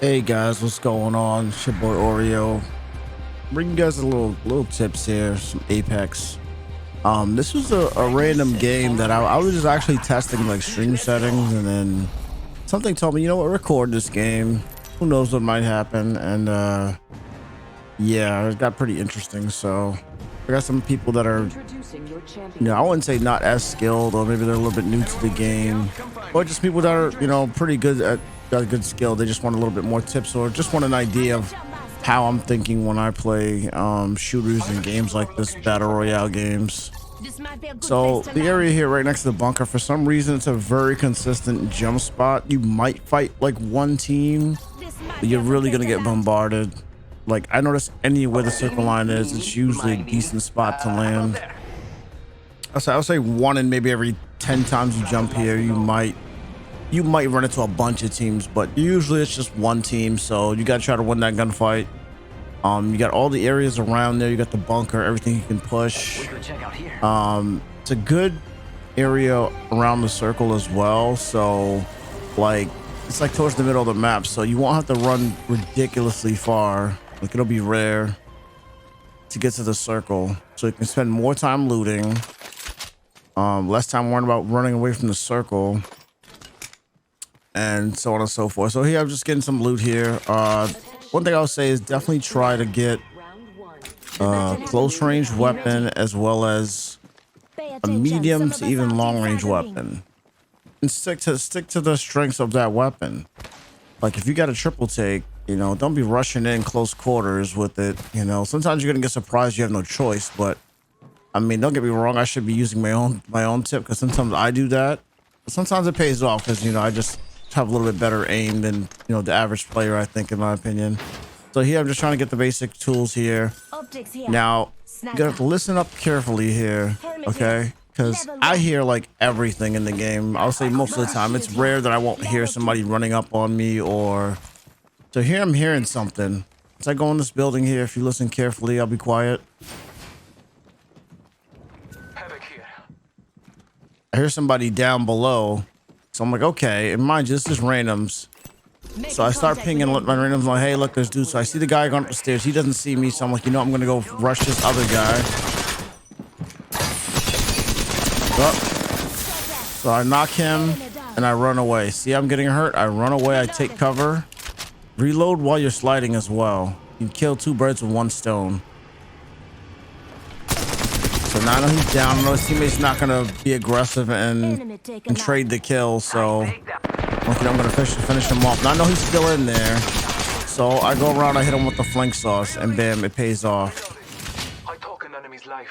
Hey guys, what's going on? It's your boy Oreo. Bring you guys a little tips here, some Apex. This was a random game that I was just actually testing like stream settings, and then something told me, you know what, record this game. Who knows what might happen? And yeah, it got pretty interesting. So I got some people that are, I wouldn't say not as skilled, or maybe they're a little bit new to the game, or just people that are, pretty good at, got a good skill. They just want a little bit more tips, or just want an idea of how I'm thinking when I play shooters and games like this, battle royale games. So the area here right next to the bunker, for some reason it's a very consistent jump spot. You might fight like one team, but you're really gonna get bombarded. Like, I notice anywhere the circle line is, it's usually a decent spot to land. I'll say one in maybe every 10 times you jump here, you might run into a bunch of teams, but usually it's just one team. So you gotta try to win that gunfight. You got all the areas around there. You got the bunker, everything you can push. It's a good area around the circle as well. So like, it's like towards the middle of the map, so you won't have to run ridiculously far. Like, it'll be rare to get to the circle, so you can spend more time looting, less time worrying about running away from the circle, and so on and so forth. So here I'm just getting some loot here. One thing I'll say is definitely try to get a close range weapon, as well as a medium to even long range weapon, and stick to the strengths of that weapon. Like, if you got a triple take, don't be rushing in close quarters with it. Sometimes you're gonna get surprised, you have no choice. But I mean, don't get me wrong, I should be using my own tip, because sometimes I do that, but sometimes it pays off, because I just have a little bit better aim than the average player, I think, in my opinion. So here I'm just trying to get the basic tools here. Now you gotta listen up carefully here, okay? Because I hear like everything in the game. I'll say most of the time. It's rare that I won't hear somebody running up on me, or so here I'm hearing something. As I go in this building here, if you listen carefully, I'll be quiet. I hear somebody down below. So I'm like, okay, and mind you, this is randoms. So I start pinging my randoms, like, hey, look, there's dude. So I see the guy going up the stairs. He doesn't see me, so I'm like, I'm gonna go rush this other guy. So I knock him and I run away. See, I'm getting hurt. I run away. I take cover. Reload while you're sliding as well. You can kill two birds with one stone. So now I know he's down. I know his teammate's not gonna be aggressive and trade the kill. So okay, I'm gonna finish him off. Now I know he's still in there. So I go around. I hit him with the flank sauce, and bam, it pays off. I talk an enemy's life.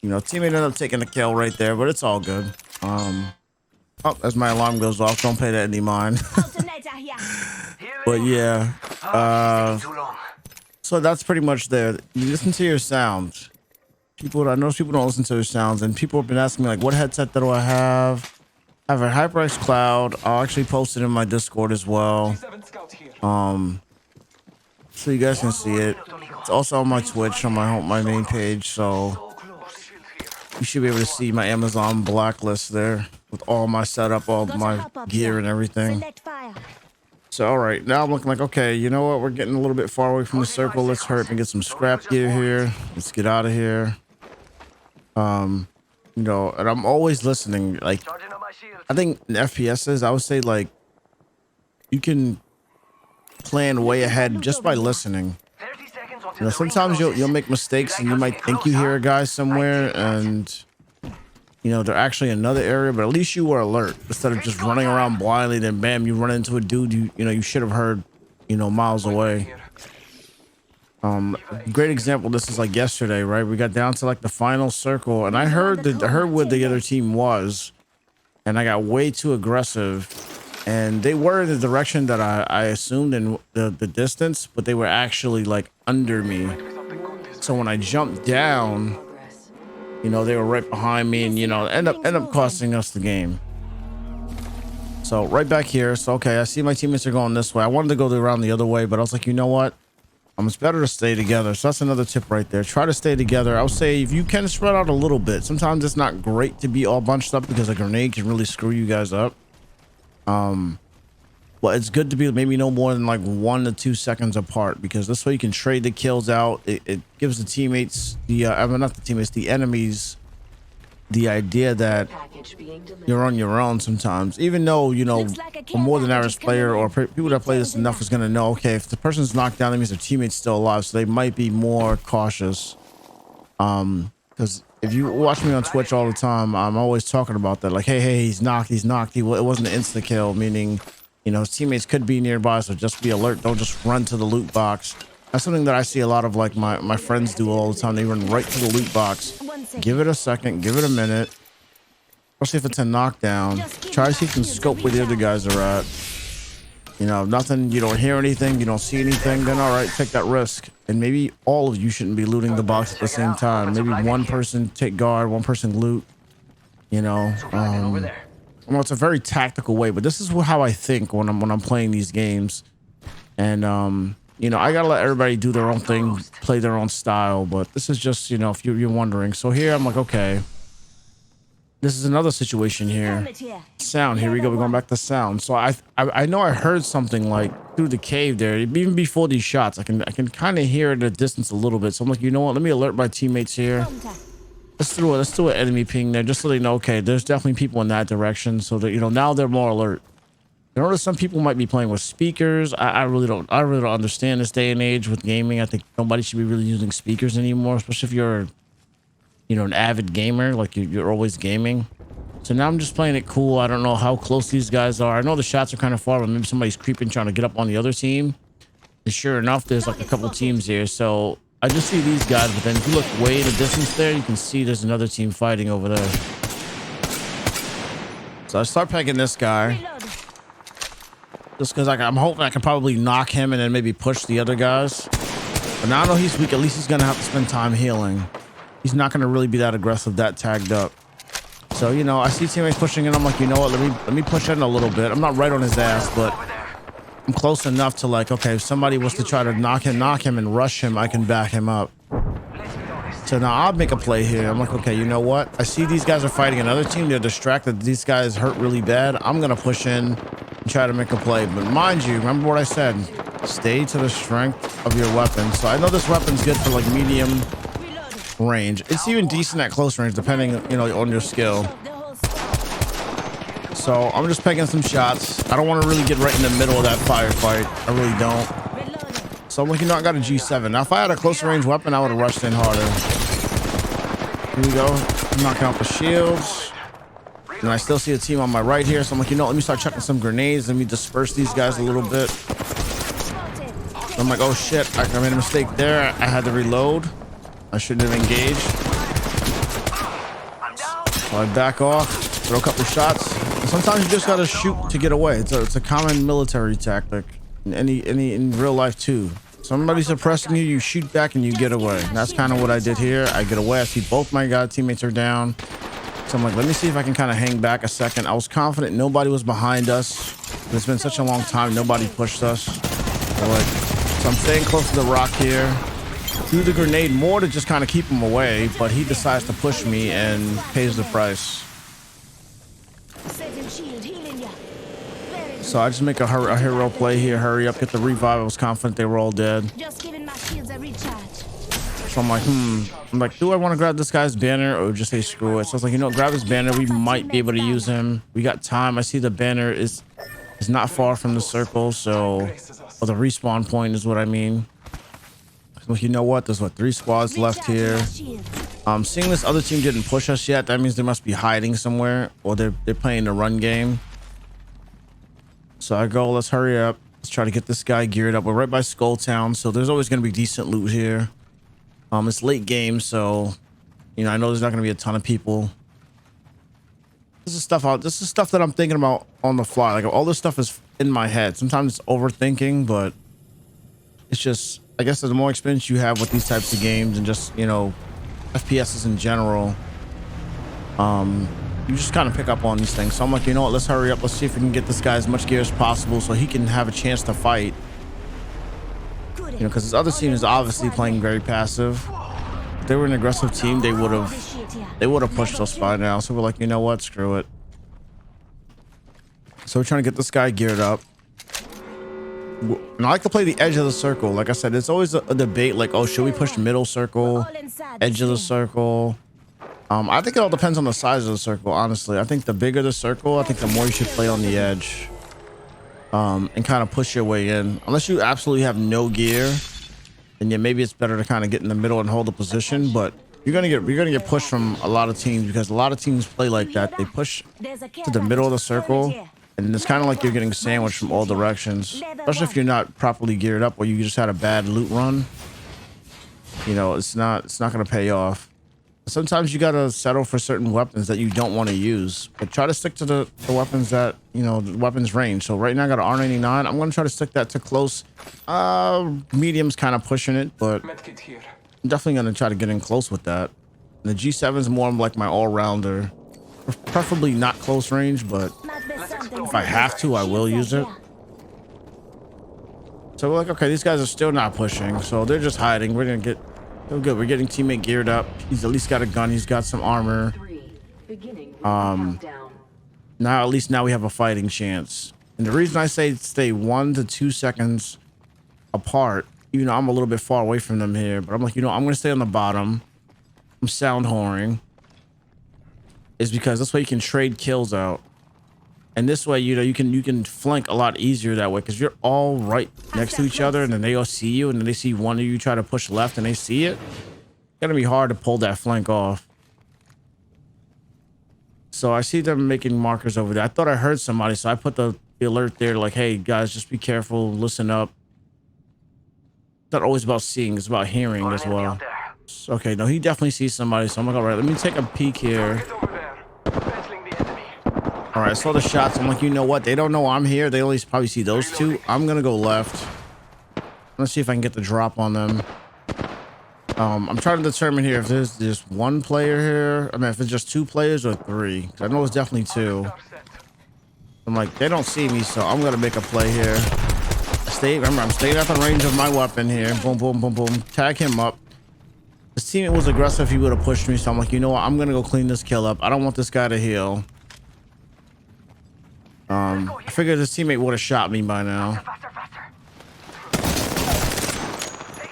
Teammate ended up taking the kill right there, but it's all good. Oh, as my alarm goes off, don't pay that any mind. But yeah, so that's pretty much there. You listen to your sounds. I know people don't listen to their sounds, and people have been asking me, like, what headset do I have? I have a HyperX Cloud. I'll actually post it in my Discord as well, so you guys can see it. It's also on my Twitch, on my main page, so you should be able to see my Amazon blacklist there with all my setup, all my gear and everything. So all right, now I'm looking like, okay, you know what, we're getting a little bit far away from the circle. Let's hurry up and get some scrap gear here. Let's get out of here. And I'm always listening. Like, I think in FPSs, I would say, like, you can plan way ahead just by listening. Sometimes you'll make mistakes, and you might think you hear a guy somewhere, and they're actually in another area, but at least you were alert, instead of just running around blindly, then bam, you run into a dude you should have heard miles away. Great example, this is like yesterday, right? We got down to like the final circle, and I heard where the other team was, and I got way too aggressive, and they were in the direction that I assumed in the distance, but they were actually like under me. So when I jumped down, they were right behind me, and end up costing us the game. So right back here. So okay, I see my teammates are going this way. I wanted to go around the other way, but I was like, you know what? It's better to stay together. So that's another tip right there. Try to stay together. I would say if you can spread out a little bit. Sometimes it's not great to be all bunched up, because a grenade can really screw you guys up. But it's good to be maybe no more than like 1 to 2 seconds apart, because this way you can trade the kills out. It gives the teammates, I mean, not the teammates, the enemies, the idea that you're on your own sometimes. Even though, you know, a more than average player or people that play this enough is going to know, okay, if the person's knocked down, that means their teammate's still alive. So they might be more cautious. Because if you watch me on Twitch all the time, I'm always talking about that. Like, hey, he's knocked. It wasn't an insta kill, meaning, you know, his teammates could be nearby, so just be alert. Don't just run to the loot box. That's something that I see a lot of like my friends do all the time. They run right to the loot box. Give it a second, give it a minute. Especially if it's a knockdown. Try to see if you can scope where the other guys are at. You know, nothing, you don't hear anything, you don't see anything, then all right, take that risk. And maybe all of you shouldn't be looting the box at the same time. Maybe one person take guard, one person loot. You know, well, it's a very tactical way, but this is how I think when I'm playing these games. And you know, I gotta let everybody do their own thing, play their own style. But this is just, you know, if you're wondering. So here I'm like, okay, this is another situation here. Sound, here we go. We're going back to sound. So I know I heard something like through the cave there, even before these shots. I can kind of hear it at a distance a little bit. So I'm like, you know what? Let me alert my teammates here. Let's do an enemy ping there, just so they know, okay, there's definitely people in that direction, so that, you know, now they're more alert. I notice some people might be playing with speakers. I really don't understand this day and age with gaming. I think nobody should be really using speakers anymore, especially if you're, you know, an avid gamer, like you're always gaming. So now I'm just playing it cool. I don't know how close these guys are. I know the shots are kind of far, but maybe somebody's creeping, trying to get up on the other team. And sure enough, there's like a couple teams here. So I just see these guys, but then if you look way in the distance there, you can see there's another team fighting over there. So I start pegging this guy. Just because I'm hoping I can probably knock him and then maybe push the other guys. But now I know he's weak. At least he's going to have to spend time healing. He's not going to really be that aggressive, that tagged up. So, you know, I see teammates pushing in. I'm like, you know what? Let me push in a little bit. I'm not right on his ass, but I'm close enough to, like, okay, if somebody was to try to knock him and rush him, I can back him up. So now I'll make a play here. I'm like, okay, you know what? I see these guys are fighting another team. They're distracted. These guys hurt really bad. I'm going to push in and try to make a play. But mind you, remember what I said. Stay to the strength of your weapon. So I know this weapon's good for, like, medium range. It's even decent at close range, depending, you know, on your skill. So I'm just pegging some shots. I don't want to really get right in the middle of that firefight. I really don't. So I'm like, you know, I got a G7. Now, if I had a closer range weapon, I would have rushed in harder. Here we go. I'm knocking out the shields. And I still see a team on my right here. So I'm like, you know, let me start chucking some grenades. Let me disperse these guys a little bit. So I'm like, oh shit, I made a mistake there. I had to reload. I shouldn't have engaged. So I back off, throw a couple shots. And sometimes you just gotta shoot to get away. It's a common military tactic in real life too. Somebody's suppressing you, you shoot back and you get away. And that's kind of what I did here. I get away. I see both my teammates are down. So I'm like, let me see if I can kind of hang back a second. I was confident nobody was behind us. It's been such a long time, nobody pushed us. So I'm staying close to the rock here. Threw the grenade more to just kind of keep him away, but he decides to push me and pays the price. So I just make a hero play here. Hurry up, get the revive. I was confident they were all dead. So I'm like, do I want to grab this guy's banner or just say screw it? So I was like, you know, grab his banner. We might be able to use him. We got time. I see the banner is not far from the circle, so, or the respawn point is what I mean. Well, you know what? There's 3 squads left here. Seeing this other team didn't push us yet, that means they must be hiding somewhere, or they're playing the run game. So I go, let's hurry up. Let's try to get this guy geared up. We're right by Skull Town, so there's always going to be decent loot here. It's late game, so, you know, I know there's not going to be a ton of people. This is stuff that I'm thinking about on the fly. Like, all this stuff is in my head. Sometimes it's overthinking, but it's just, I guess the more experience you have with these types of games and just, you know, FPSs in general, you just kind of pick up on these things. So I'm like, you know what, let's hurry up. Let's see if we can get this guy as much gear as possible so he can have a chance to fight. You know, because this other team is obviously playing very passive. If they were an aggressive team, they would have pushed us by now. So we're like, you know what, screw it. So we're trying to get this guy geared up. And I like to play the edge of the circle. Like I said, it's always a debate. Like, oh, should we push middle circle, edge of the circle? I think it all depends on the size of the circle. Honestly, I think the bigger the circle, I think the more you should play on the edge, and kind of push your way in. Unless you absolutely have no gear, and yeah, maybe it's better to kind of get in the middle and hold the position. But you're gonna get pushed from a lot of teams, because a lot of teams play like that. They push to the middle of the circle, and it's kind of like you're getting sandwiched from all directions. Especially if you're not properly geared up, or you just had a bad loot run. You know, it's not gonna pay off. Sometimes you gotta settle for certain weapons that you don't want to use, but try to stick to the weapons that, you know, the weapons range. So right now I got an R99. I'm gonna try to stick that to close. Medium's kind of pushing it, but Medkit here. I'm definitely gonna try to get in close with that. And the G7 is more like my all-rounder, preferably not close range, but if I have to, I will use it. So we're like, okay, these guys are still not pushing, so they're just hiding. We're gonna get. Oh, good. We're getting teammate geared up. He's at least got a gun. He's got some armor. Now at least now we have a fighting chance. And the reason I say stay 1 to 2 seconds apart, even though I'm a little bit far away from them here, but I'm like, you know, I'm gonna stay on the bottom. I'm sound whoring, is because this way you can trade kills out. And this way, you know, you can flank a lot easier that way, because you're all right next to each other, and then they all see you, and then they see one of you try to push left and they see it. It's gonna be hard to pull that flank off. So I see them making markers over there. I thought I heard somebody, so I put the alert there, like, hey guys, just be careful, listen up. It's not always about seeing, it's about hearing as well. Okay, no, he definitely sees somebody, so I'm like, all right, let me take a peek here. All right, I saw the shots. I'm like, you know what? They don't know I'm here. They only probably see those two. I'm gonna go left. Let's see if I can get the drop on them. I'm trying to determine here if there's just one player here. I mean, if it's just 2 players or 3. 'Cause I know it's definitely 2. I'm like, they don't see me, so I'm gonna make a play here. Remember, I'm staying at the range of my weapon here. Boom, boom, boom, boom. Tag him up. This teammate was aggressive. He would have pushed me, so I'm like, you know what? I'm gonna go clean this kill up. I don't want this guy to heal. I figured his teammate would have shot me by now.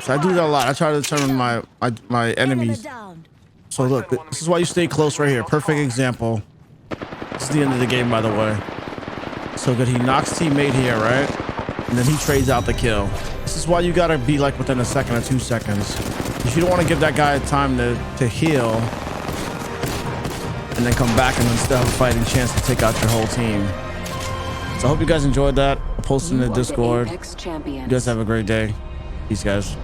So I do that a lot. I try to determine my enemies. So look, this is why you stay close right here. Perfect example. This is the end of the game, by the way. So good. He knocks teammate here, right? And then he trades out the kill. This is why you gotta be like within a second or 2 seconds. If you don't want to give that guy time to heal and then come back and then still have a fighting chance to take out your whole team. So I hope you guys enjoyed that. I'll post in the Discord. You guys have a great day. Peace, guys.